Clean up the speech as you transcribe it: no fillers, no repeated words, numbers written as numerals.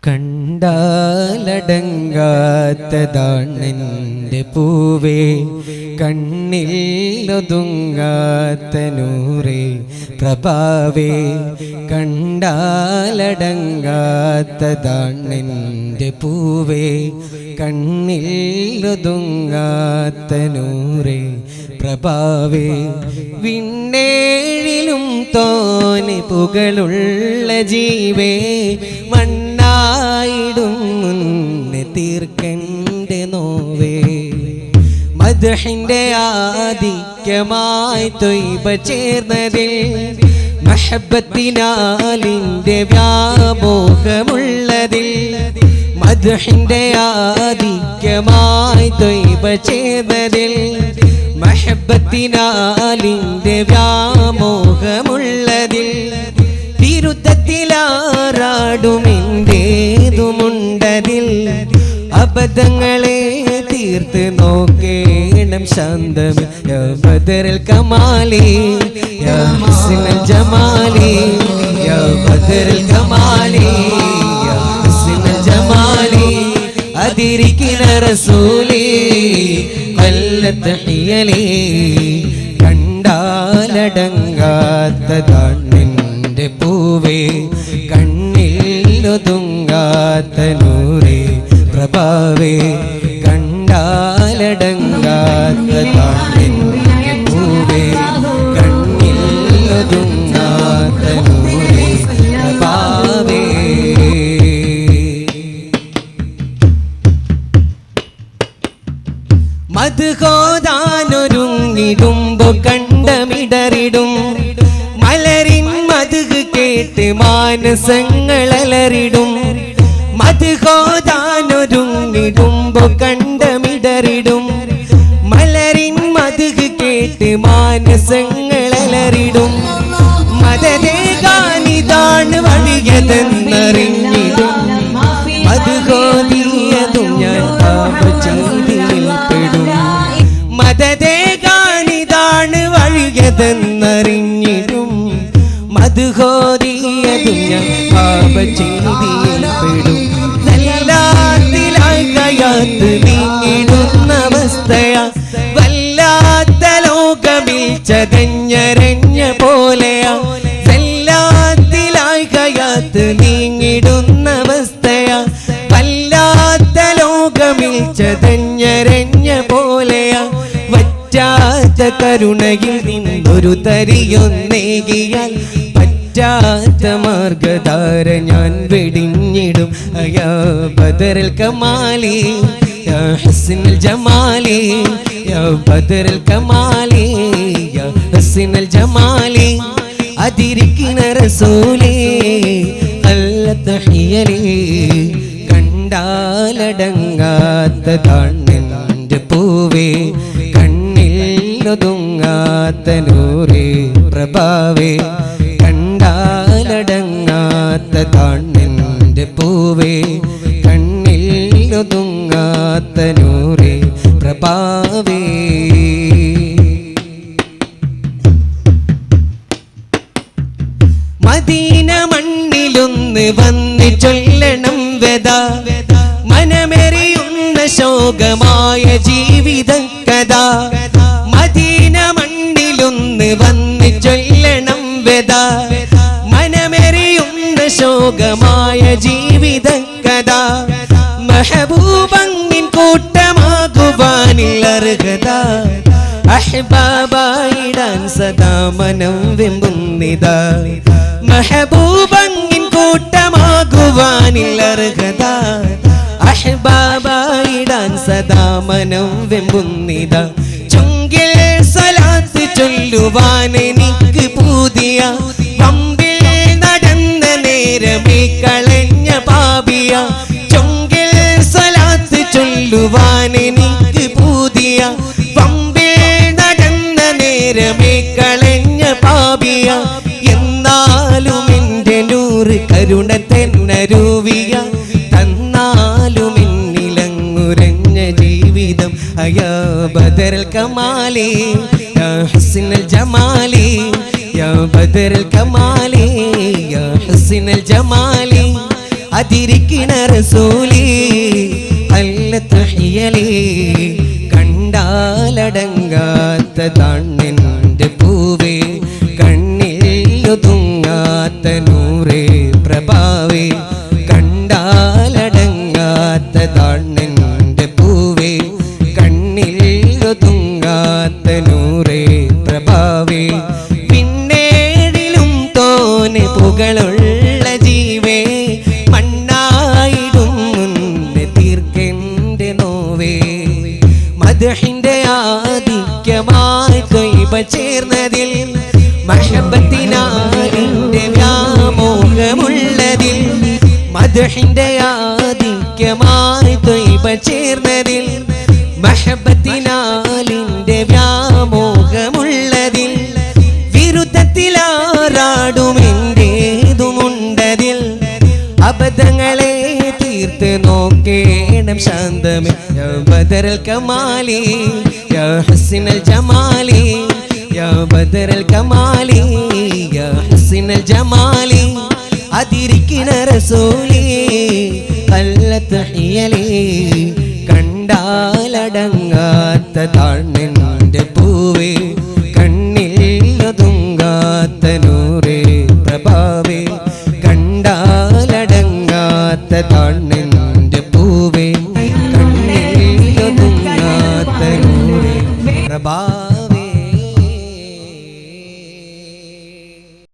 കണ്ടാലടങ്ങാത്തതാണെൻ്റെ പൂവേ, കണ്ണിൽ ഒതുങ്ങാത്ത നൂറേ പ്രഭാവേ. കണ്ടാലടങ്ങാത്തതാണെൻ്റെ പൂവേ, കണ്ണിൽ ഒതുങ്ങാത്ത നൂറേ പ്രഭാവേ. വിണ്ണേഴിലും തോനെ പുകളുള്ള ജീവേ, മണ്ണായിടും മുന്നേ തീർക്കൻ്റെ നോവേ. മദ്ഹിൻ്റെ ആധിക്യമായി ത്വയ്ബ ചേർന്നതിൽ, മഹബത്തിനാലിൻ്റെ വ്യാമോഹമുള്ളതിൽ. മദ്ഹിൻ്റെ ആധിക്യമായി ത്വയ്ബ ചേർന്നതിൽ, മഹബത്തിനാലിൻ്റെ വ്യാമോഹമുള്ളതിൽ. തിരുത്തത്തിലാറാടുമെന്തേതുമുണ്ടതിൽ, അബദ്ധങ്ങളെ തീർത്ത് നോക്കേണം ശാന്തമേ. യാ ബദറുൽ കമാലി യാ ഹുസ്നുൽ ജമാലി, യാ ബദറുൽ കമാലി യാ ഹുസ്നുൽ ജമാലി. അതിരിക്കുന്ന റസൂലി ഖല്ലത്ത് ഹിയലി, കണ്ടാലടങ്ങാത്തതാണെൻ്റെ പൂവേ, കണ്ണിൽ ഒതുങ്ങാത്ത നൂറേ പ്രഭാവേ. കണ്ടാലടങ്ങാത്തതാണെൻ്റെ പൂവേ, കണ്ണിൽ ഒതുങ്ങാത്ത നൂറേ പ്രഭാവേ. മദ്ഹോദാനൊരുങ്ങിടുമ്പോ കണ്ടമിടറിടും, മലരിൻ മദ്ഹ് കേട്ട് മാനസങ്ങളലറിടും. മദ്ഹോദാനൊരുങ്ങിടുമ്പോ കണ്ടമിടറിടും, മലരിൻ മദ്ഹ് കേട്ട് മാനസങ്ങളലറിടും. മദദേകാനിതാണ് വഴിയതെന്നറിഞ്ഞിടും, മദ്ഹോദിയതും ഞാൻ പാപചെയ്തിയിൽ പെടും. മദദേകാനിതാണ് വഴിയതെന്നറിഞ്ഞിടും, മദ്ഹോദിയതും ഞാൻ പാപചെയ്തിയിൽ പെടും. വല്ലാത്തിലായി കയാത്ത് നീങ്ങിടുന്ന അവസ്ഥയാ, വല്ലാത്ത ലോകമിൽ ചതഞ്ഞരഞ്ഞ പോലെയാ. വല്ലാത്തിലായി കയാത്ത് നീങ്ങിടുന്ന അവസ്ഥയാ, വല്ലാത്ത ലോകമിൽ ചതഞ്ഞരഞ്ഞ പോലെയാ. വറ്റാത്ത കരുണയിൽ നിന്നൊരു തരിയൊന്നേകിയാൽ, പറ്റാത്ത മാർഗധാര ഞാൻ വെടിഞ്ഞിടും. യാ ബദറുൽ കമാലി യാ ഹുസ്നുൽ ജമാലി, യാ ബദറുൽ കമാലി യാ ഹുസ്നുൽ ജമാലി. അതിരിക്കുന്ന റസൂലേ ഖല്ലത്ത് ഹിയലി, കണ്ടാലടങ്ങാത്തതാണെൻ്റെ പൂവേ, കണ്ണിൽ ഒതുങ്ങാത്ത നൂറേ പ്രഭാവേ. കണ്ടാലടങ്ങാത്തതാണെൻ്റെ പൂവേ, കണ്ണിൽ ഒതുങ്ങാത്ത നൂറേ പ്രഭാവേ. മദീന മണ്ണിലൊന്ന് വന്ന് ചൊല്ലണം വെദ, മനമെറിയുന്ന ശോകമായ ജീവിത കഥ. മദീന മണ്ണിലൊന്ന് വന്ന് ചൊല്ലണം വെദ, മനമെറിയുന്ന ശോകമായ ജീവിത കഥ. മെഹബൂബങ്ങിൻ കൂട്ടമാകുവാനിൽ അർഹത, അഹ്ബാബായിടാൻ സദാ മനം വെമ്പുന്നിതാ. മെഹബൂബങ്ങിൻ കൂട്ടമാകുവാനിൽ അർഹത, അഹ്ബാബായിടാൻ സദാ മനം വെമ്പുന്നിതാ. ചുങ്കിൽ സ്വലാത്ത് ചൊല്ലുവാൻ എനിക്ക് പൂതിയ, പമ്പിൽ നടന്ന നേരമേ കളഞ്ഞ പാപിയ. ചുങ്കിൽ സ്വലാത്ത് ചൊല്ലുവാൻ എനിക്ക് പൂതിയ, പമ്പിൽ നടന്ന നേരമേ കളഞ്ഞ പാപിയ. എന്നാലും എൻ്റെ നൂറ് കരുണ തെന്നരുവിയ, തന്നാലും എന്നിലങ്ങുരഞ്ഞ ജീവിതം. അയാ ബദറുൽ കമാലി യാ ഹുസ്നുൽ ജമാലി, യാ ബദറുൽ കമാലി യാ ഹുസ്നുൽ ജമാലി. അതിരിക്കണ റസൂലി അല്ല തഹിയലി കണ്ടാലടങ്ങാത്ത താണ്ണിന്റെ പൂവേ കണ്ണിൽ ഒതുങ്ങാത്ത നൂറേ പ്രഭാവേ കണ്ടാലടങ്ങാത്ത താണ്ണിന്റെ പൂവേ കണ്ണിൽ ഒതുങ്ങാത്ത നൂറേ പ്രഭാവേ പിന്നേടിലും തോനെ പുകളുള്ള ജീവേ മണ്ണായിടും മുന്നേ തീർക്കെന്റെ നോവേ മദ്ഹിന്റെ ആധിക്യമായി ത്വയ്ബ ചേർന്നതിൽ മഹബത്തിനാലിന്റെ വ്യാമോഹമുള്ളതിൽ മദ്ഹിന്റെ ആധിക്യമായി ത്വയ്ബ ചേർന്നതിൽ മഹബത്തിനാലിന്റെ വ്യാമോഹമുള്ളതിൽ വിരുദ്ധത്തിലാറാടുമെന്റേതുമുണ്ടതിൽ അബദ്ധങ്ങളെ തീർത്ത് നോക്കേണം ശാന്തമേ യാ ബദറൽ കമാലി യാ ഹസ്നൽ ജമാലി യാ ബദറൽ കമാലി യാ ഹസ്നൽ ജമാലി അതിരിക്കണ റസൂലി അല്ല തഹിയലി കണ്ടാലടങ്ങാത്ത താണ്ണിന്റെ പൂവേ കണ്ണിൽ ഒതുങ്ങാത്ത നൂറേ പ്രഭാവേ കണ്ടാലടങ്ങാത്ത താണ്ണിന്റെ